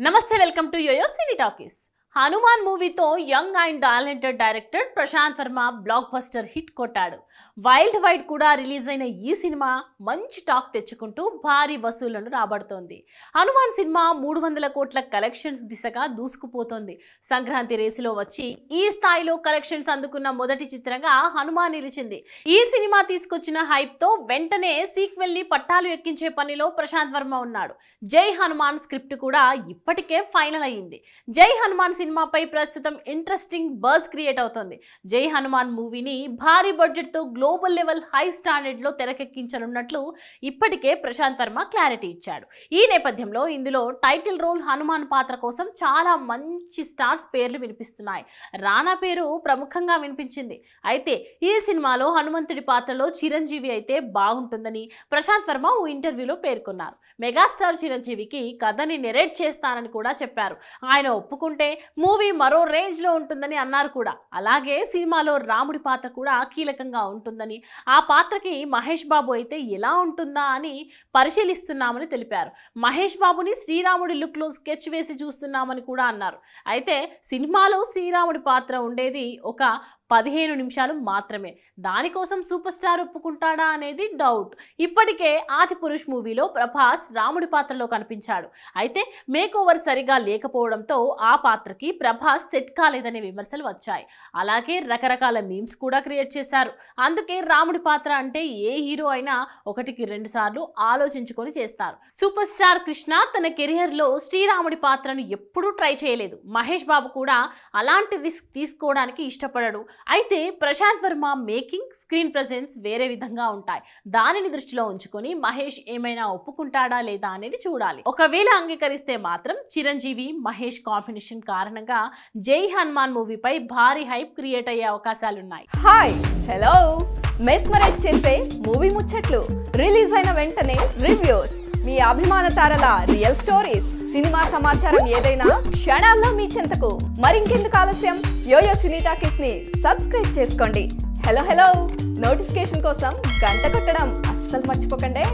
నమస్తే welcome to YoYo Cine Talkies. Hanuman మూవీతో young and talented director Prashanth Varma blockbuster hit కొట్టాడు. Worldwide కూడా release అయిన ఈ సినిమా మంచి టాక్ తెచ్చుకుంటూ భారీ వసూళ్లను రాబడుతోంది. హనుమాన్ సినిమా 300 కోట్ల కలెక్షన్స్ దిశగా దూసుకుపోతోంది. సంక్రాంతి రేసులో వచ్చి ఈ స్థాయిలో కలెక్షన్స్ అందుకున్న మొదటి చిత్రంగా హనుమాన్ నిలిచింది. ఈ సినిమా తీసుకొచ్చిన హైప్ తో వెంటనే సీక్వెల్ ని పట్టాలు ఎక్కించే పనిలో ప్రశాంత్ వర్మ ఉన్నాడు. జై హనుమాన్ స్క్రిప్ట్ కూడా ఇప్పటికే ఫైనల్ అయ్యింది. జై హనుమాన్ సినిమాపై ప్రస్తుతం ఇంట్రెస్టింగ్ బజ్ క్రియేట్ అవుతోంది. జై హనుమాన్ మూవీని భారీ బడ్జెట్ తో గ్లోబల్ లెవెల్ హై స్టాండర్డ్ లో తెరకెక్కించనున్నట్లు ఇప్పటికే ప్రశాంత్ వర్మ క్లారిటీ ఇచ్చాడు. ఈ నేపథ్యంలో ఇందులో టైటిల్ రోల్ హనుమాన్ పాత్ర కోసం చాలా మంచి స్టార్స్ పేర్లు వినిపిస్తున్నాయి. రానా పేరు ప్రముఖంగా వినిపించింది. అయితే ఈ సినిమాలో హనుమంతుడి పాత్రలో చిరంజీవి అయితే బాగుంటుందని ప్రశాంత్ వర్మ ఓ ఇంటర్వ్యూలో పేర్కొన్నారు. మెగాస్టార్ చిరంజీవికి కథని నెరేట్ చేస్తానని కూడా చెప్పారు. ఆయన ఒప్పుకుంటే మూవీ మరో రేంజ్ లో ఉంటుందని అన్నారు కూడా. అలాగే సినిమాలో రాముడి పాత్ర కూడా కీలకంగా ఉంటుందని, ఆ పాత్రకి మహేష్ బాబు అయితే ఎలా ఉంటుందా అని పరిశీలిస్తున్నామని తెలిపారు. మహేష్ బాబుని శ్రీరాముడి లుక్ లో స్కెచ్ వేసి చూస్తున్నామని కూడా అన్నారు. అయితే సినిమాలో శ్రీరాముడి పాత్ర ఉండేది ఒక 15 నిమిషాలు మాత్రమే. దానికోసం సూపర్ స్టార్ ఒప్పుకుంటాడా అనేది డౌట్. ఇప్పటికే ఆదిపురుష్ మూవీలో ప్రభాస్ రాముడి పాత్రలో కనిపించాడు. అయితే మేకోవర్ సరిగా లేకపోవడంతో ఆ పాత్రకి ప్రభాస్ సెట్ కాలేదనే విమర్శలు వచ్చాయి. అలాగే రకరకాల మీమ్స్ కూడా క్రియేట్ చేశారు. అందుకే రాముడి పాత్ర అంటే ఏ హీరో అయినా 1-2 సార్లు ఆలోచించుకొని చేస్తారు. సూపర్ స్టార్ కృష్ణ తన కెరియర్ లో శ్రీరాముడి పాత్రను ఎప్పుడూ ట్రై చేయలేదు. మహేష్ బాబు కూడా అలాంటి రిస్క్ తీసుకోవడానికి ఇష్టపడడు. అయితే Prashant Varma making, screen presence వేరే విధంగా ఉంటాయి. దానిని దృష్టిలో ఉంచుకొని మహేష్ ఏమైనా ఒప్పుకుంటాడా లేదా అనేది చూడాలి. ఒకవేళ అంగీకరిస్తే మాత్రం చిరంజీవి మహేష్ కాంబినేషన్ కారణంగా జై హనుమాన్ మూవీపై భారీ హైప్ క్రియేట్ అయ్యే అవకాశాలున్నాయి. హాయ్, హలో, మెస్మరైజ్ చేసే మూవీ ముచ్చట్లు, రిలీజ్ అయిన వెంటనే రివ్యూస్, మీ అభిమాన తారల రియల్ స్టోరీస్, సినిమా సమాచారం ఏదైనా క్షణాల్లో మీ చెంతకు. మరింకెందుకు ఆలస్యం, యోయో సినీ టాకీస్ ని సబ్స్క్రైబ్ చేసుకోండి. హలో హలో నోటిఫికేషన్ కోసం గంట కొట్టడం అస్సలు మర్చిపోకండి.